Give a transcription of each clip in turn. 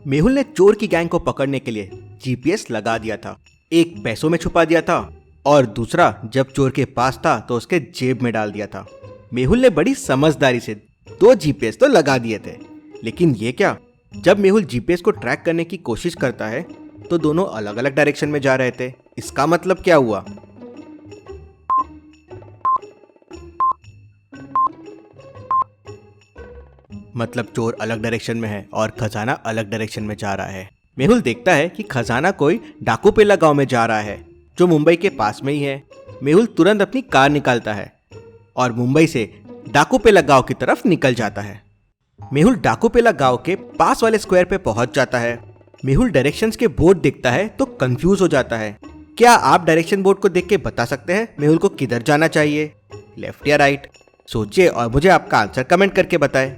मेहुल ने चोर की गैंग को पकड़ने के लिए जीपीएस लगा दिया था। एक पैसों में छुपा दिया था और दूसरा जब चोर के पास था तो उसके जेब में डाल दिया था। मेहुल ने बड़ी समझदारी से 2 जीपीएस तो लगा दिए थे, लेकिन ये क्या, जब मेहुल जीपीएस को ट्रैक करने की कोशिश करता है तो दोनों अलग अलग डायरेक्शन में जा रहे थे। इसका मतलब क्या हुआ? मतलब चोर अलग डायरेक्शन में है और खजाना अलग डायरेक्शन में जा रहा है। मेहुल देखता है कि खजाना कोई डाकूपेला गांव में जा रहा है जो मुंबई के पास में ही है। मेहुल तुरंत अपनी कार निकालता है और मुंबई से डाकूपेला गांव की तरफ निकल जाता है। मेहुल डाकूपेला गांव के पास वाले स्क्वायर पे पहुंच जाता है। मेहुल डायरेक्शंस के बोर्ड देखता है तो कंफ्यूज हो जाता है। क्या आप डायरेक्शन बोर्ड को देख के बता सकते हैं मेहुल को किधर जाना चाहिए, लेफ्ट या राइट? सोचिए और मुझे आपका आंसर कमेंट करके बताएं।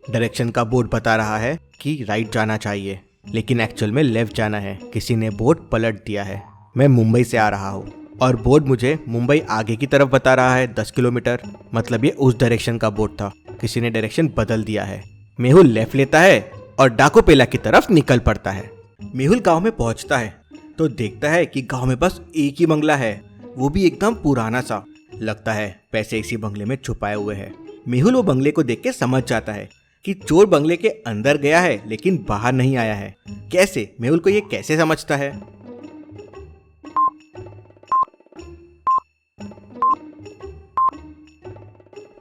डायरेक्शन का बोर्ड बता रहा है कि राइट जाना चाहिए, लेकिन एक्चुअल में लेफ्ट जाना है। किसी ने बोर्ड पलट दिया है। मैं मुंबई से आ रहा हूँ और बोर्ड मुझे मुंबई आगे की तरफ बता रहा है 10 किलोमीटर, मतलब ये उस डायरेक्शन का बोर्ड था। किसी ने डायरेक्शन बदल दिया है। मेहुल लेफ्ट लेता है और डाकूपेला की तरफ निकल पड़ता है। मेहुल गांव में पहुंचता है तो देखता है कि गांव में बस एक ही बंगला है, वो भी एकदम पुराना सा। लगता है पैसे इसी बंगले में छुपाए हुए हैं। मेहुल वो बंगले को देख के समझ जाता है कि चोर बंगले के अंदर गया है लेकिन बाहर नहीं आया है। कैसे? मेहुल को ये कैसे समझता है?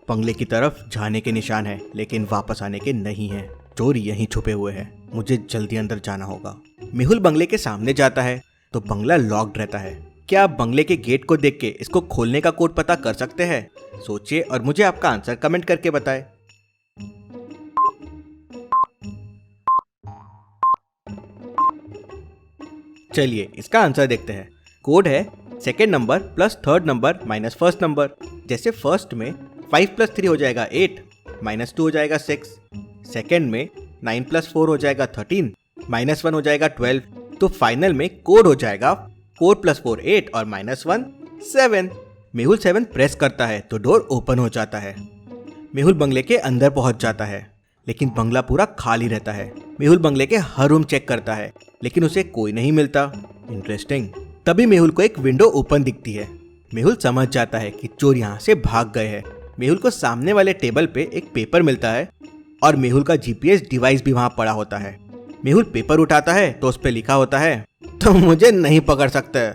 बंगले की तरफ जाने के निशान है लेकिन वापस आने के नहीं है। चोर यहीं छुपे हुए हैं, मुझे जल्दी अंदर जाना होगा। मेहुल बंगले के सामने जाता है तो बंगला लॉक्ड रहता है। क्या आप बंगले के गेट को देख के इसको खोलने का कोड पता कर सकते हैं? सोचिए और मुझे आपका आंसर कमेंट करके बताएं। चलिए इसका आंसर देखते हैं। कोड है second number plus third number minus first number. जैसे फर्स्ट में 5 + 3 हो जाएगा 8, -2 हो जाएगा 6। सेकेंड में 9 + 4 हो जाएगा 13, -1 हो जाएगा 12। तो फाइनल में कोड हो जाएगा 4 + 4 8 और -1 7। मेहुल 7 प्रेस करता है तो डोर ओपन हो जाता है। मेहुल बंगले के अंदर पहुंच जाता है लेकिन बंगला पूरा खाली रहता है। मेहुल बंगले के हर रूम चेक करता है लेकिन उसे कोई नहीं मिलता। इंटरेस्टिंग। तभी मेहुल को एक विंडो ओपन दिखती है। मेहुल समझ जाता है कि चोर यहाँ से भाग गए हैं। मेहुल को सामने वाले टेबल पे एक पेपर मिलता है और मेहुल का जीपीएस डिवाइस भी वहाँ पड़ा होता है। मेहुल पेपर उठाता है तो उस पे लिखा होता है, तुम मुझे नहीं पकड़ सकते,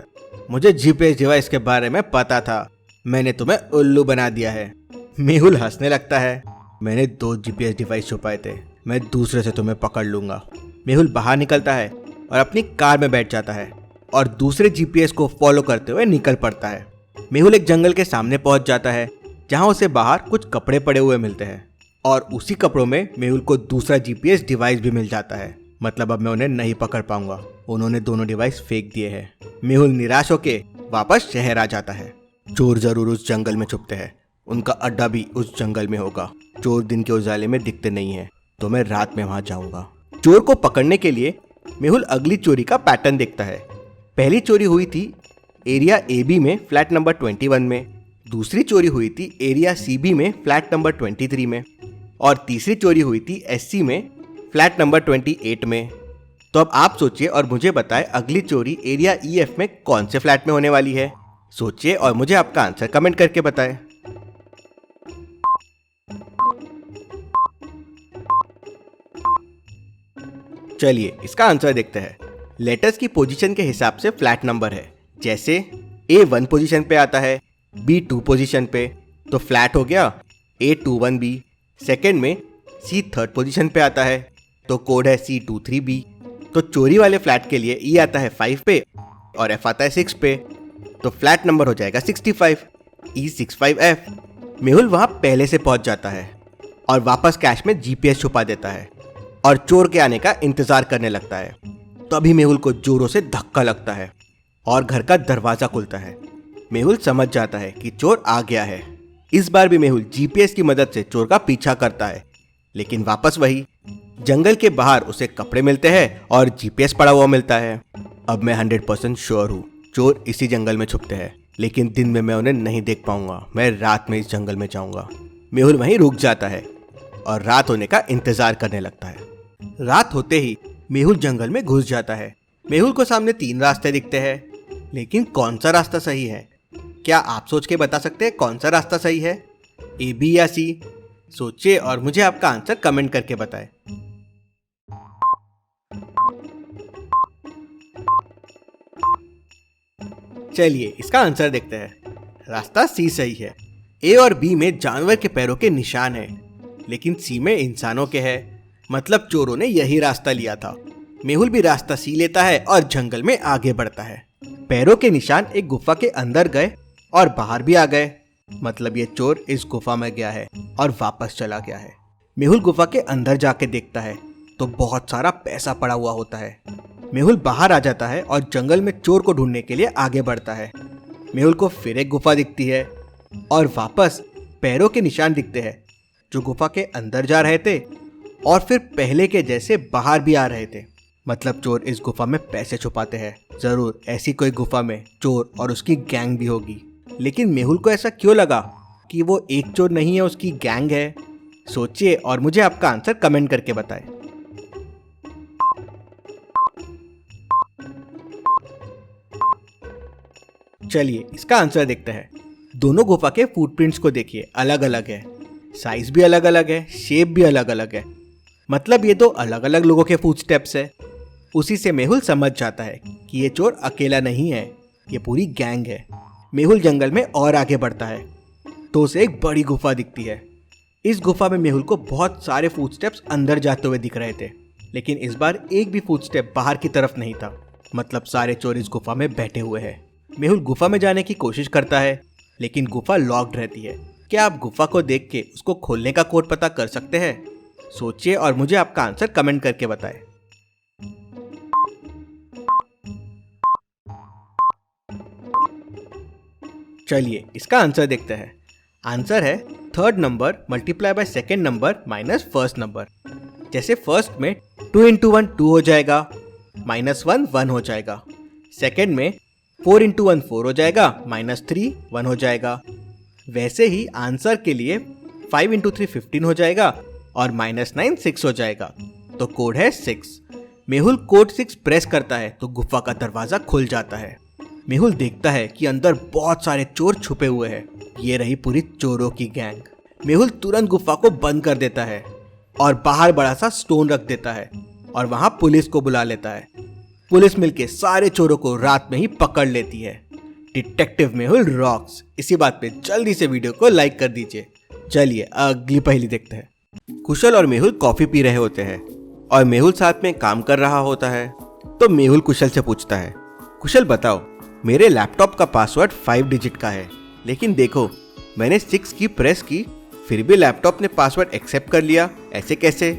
मुझे जीपीएस डिवाइस के बारे में पता था, मैंने तुम्हें उल्लू बना दिया है। मेहुल हंसने लगता है, मैंने 2 जीपीएस डिवाइस छुपाए थे, मैं दूसरे से तुम्हें पकड़ लूंगा। मेहुल बाहर निकलता है और अपनी कार में बैठ जाता है और दूसरे जीपीएस को फॉलो करते हुए निकल पड़ता है। मेहुल एक जंगल के सामने पहुंच जाता है जहां उसे बाहर कुछ कपड़े पड़े हुए मिलते हैं और उसी कपड़ों में मेहुल को दूसरा जीपीएस डिवाइस भी मिल जाता है। मतलब अब मैं उन्हें नहीं पकड़ पाऊंगा, उन्होंने दोनों डिवाइस फेंक दिए हैं। मेहुल निराश होके वापस शहर आ जाता है। चोर जरूर उस जंगल में छुपते हैं, उनका अड्डा भी उस जंगल में होगा। चोर दिन के उजाले में दिखते नहीं है तो मैं रात में वहां जाऊंगा। चोर को पकड़ने के लिए मेहुल अगली चोरी का पैटर्न देखता है। पहली चोरी हुई थी एरिया AB में फ्लैट नंबर 21 में, दूसरी चोरी हुई थी एरिया CB में फ्लैट नंबर 23 में और तीसरी चोरी हुई थी SC में फ्लैट नंबर 28 में। तो अब आप सोचिए और मुझे बताएं अगली चोरी एरिया EF में कौन से फ्लैट में होने वाली है। सोचिए और मुझे आपका आंसर कमेंट करके बताएं। चलिए इसका आंसर देखते हैं। लेटर्स की पोजीशन के हिसाब से फ्लैट नंबर है। जैसे A 1 पोजीशन पे आता है, B 2 पोजीशन पे, तो फ्लैट हो गया A21B। सेकेंड में C 3rd पोजीशन पे आता है तो कोड है C23B। तो चोरी वाले फ्लैट के लिए E आता है 5 पे और F आता है 6 पे, तो फ्लैट नंबर हो जाएगा 65, E65F। मेहुल वहां पहले से पहुंच जाता है और वापस कैश में जीपीएस छुपा देता है और चोर के आने का इंतजार करने लगता है। तभी मेहुल को जोरों से धक्का लगता है और घर का दरवाजा खुलता है। मेहुल समझ जाता है कि चोर आ गया है। इस बार भी मेहुल जीपीएस की मदद से चोर का पीछा करता है, लेकिन वापस वही। जंगल के बाहर उसे कपड़े मिलते हैं और जीपीएस पड़ा हुआ मिलता है। अब मैं 100% श्योर हूँ चोर इसी जंगल में छुपते हैं। लेकिन दिन में मैं उन्हें नहीं देख पाऊंगा। मैं रात में इस जंगल में जाऊंगा। मेहुल वहीं रुक जाता है और रात होने का इंतजार करने लगता है। रात होते ही मेहुल जंगल में घुस जाता है। मेहुल को सामने 3 रास्ते दिखते हैं, लेकिन कौन सा रास्ता सही है? क्या आप सोच के बता सकते हैं कौन सा रास्ता सही है? ए, बी या सी? सोचिए और मुझे आपका आंसर कमेंट करके बताएं। चलिए इसका आंसर देखते हैं। रास्ता सी सही है। ए और बी में जानवर के पैरों के निशान हैं, लेकिन सी में इंसानों के हैं। मतलब चोरों ने यही रास्ता लिया था। मेहुल भी रास्ता सी लेता है और जंगल में आगे बढ़ता है। पैरों के निशान एक गुफा के अंदर गए और बाहर भी आ गए। मतलब ये चोर इस गुफा में गया है और वापस चला गया है। मेहुल गुफा के अंदर जाके देखता है तो बहुत सारा पैसा पड़ा हुआ होता है। मेहुल बाहर आ जाता है और जंगल में चोर को ढूंढने के लिए आगे बढ़ता है। मेहुल को फिर एक गुफा दिखती है और वापस पैरों के निशान दिखते हैं जो गुफा के अंदर जा रहे थे और फिर पहले के जैसे बाहर भी आ रहे थे। मतलब चोर इस गुफा में पैसे छुपाते हैं। जरूर ऐसी कोई गुफा में चोर और उसकी गैंग भी होगी। लेकिन मेहुल को ऐसा क्यों लगा कि वो एक चोर नहीं है, उसकी गैंग है? सोचिए और मुझे आपका आंसर कमेंट करके बताएं। चलिए इसका आंसर देखते हैं। दोनों गुफा के फुटप्रिंट्स को देखिए, अलग अलग है। साइज भी अलग अलग है, शेप भी अलग अलग है। मतलब ये 2 अलग अलग लोगों के फुटस्टेप्स है। उसी से मेहुल समझ जाता है कि ये चोर अकेला नहीं है, ये पूरी गैंग है। मेहुल जंगल में और आगे बढ़ता है तो उसे एक बड़ी गुफा दिखती है। इस गुफा में मेहुल को बहुत सारे फुटस्टेप्स अंदर जाते हुए दिख रहे थे, लेकिन इस बार एक भी फुटस्टेप बाहर की तरफ नहीं था। मतलब सारे चोर इस गुफा में बैठे हुए हैं। मेहुल गुफा में जाने की कोशिश करता है, लेकिन गुफा लॉक्ड रहती है। क्या आप गुफा को देख के उसको खोलने का कोड पता कर सकते हैं? सोचिए और मुझे आपका आंसर कमेंट करके बताएं। चलिए इसका आंसर देखते हैं। आंसर है 3rd number multiply by 2nd number minus 1st number. जैसे फर्स्ट में 2 इंटू 1 2 हो जाएगा, -1 1 हो जाएगा। सेकेंड में 4 इंटू 1 4 हो जाएगा, -3 1 हो जाएगा। वैसे ही आंसर के लिए 5 इंटू 3 15 हो जाएगा और -9 6 हो जाएगा। तो कोड है 6। मेहुल कोड 6 प्रेस करता है तो गुफा का दरवाजा खुल जाता है। मेहुल देखता है कि अंदर बहुत सारे चोर छुपे हुए हैं। ये रही पूरी चोरों की गैंग। मेहुल तुरंत गुफा को बंद कर देता है और बाहर बड़ा सा स्टोन रख देता है और वहां पुलिस को बुला लेता है। पुलिस मिलके सारे चोरों को रात में ही पकड़ लेती है। Detective Mehul rocks. इसी बात पे जल्दी से वीडियो को लाइक कर दीजिए। चलिए अगली पहेली देखते हैं। कुशल और मेहुल कॉफी पी रहे होते हैं और मेहुल साथ में काम कर रहा होता है। तो मेहुल कुशल से पूछता है, कुशल बताओ, मेरे लैपटॉप का पासवर्ड 5 डिजिट का है, लेकिन देखो मैंने 6 की प्रेस की फिर भी लैपटॉप ने पासवर्ड एक्सेप्ट कर लिया। ऐसे कैसे?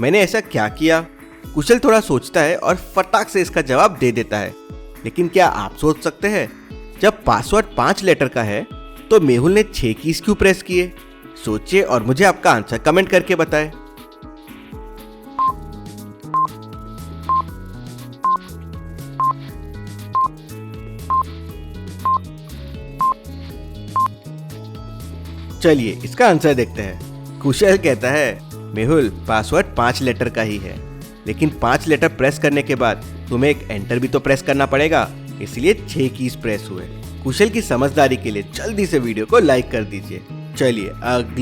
मैंने ऐसा क्या किया? कुशल थोड़ा सोचता है और फटाक से इसका जवाब दे देता है। लेकिन क्या आप सोच सकते हैं, जब पासवर्ड 5 लेटर का है तो मेहुल ने 6 कीज क्यों प्रेस किए? सोचिए और मुझे आपका आंसर कमेंट करके बताएं। चलिए इसका आंसर देखते हैं। कुशल कहता है, मेहुल पासवर्ड 5 लेटर का ही है, लेकिन 5 लेटर प्रेस करने के बाद तुम्हें एक एंटर भी तो प्रेस करना पड़ेगा, इसलिए 6 कीज प्रेस हुए। कुशल की समझदारी के लिए जल्दी से वीडियो को लाइक कर दीजिए। चलिए अगली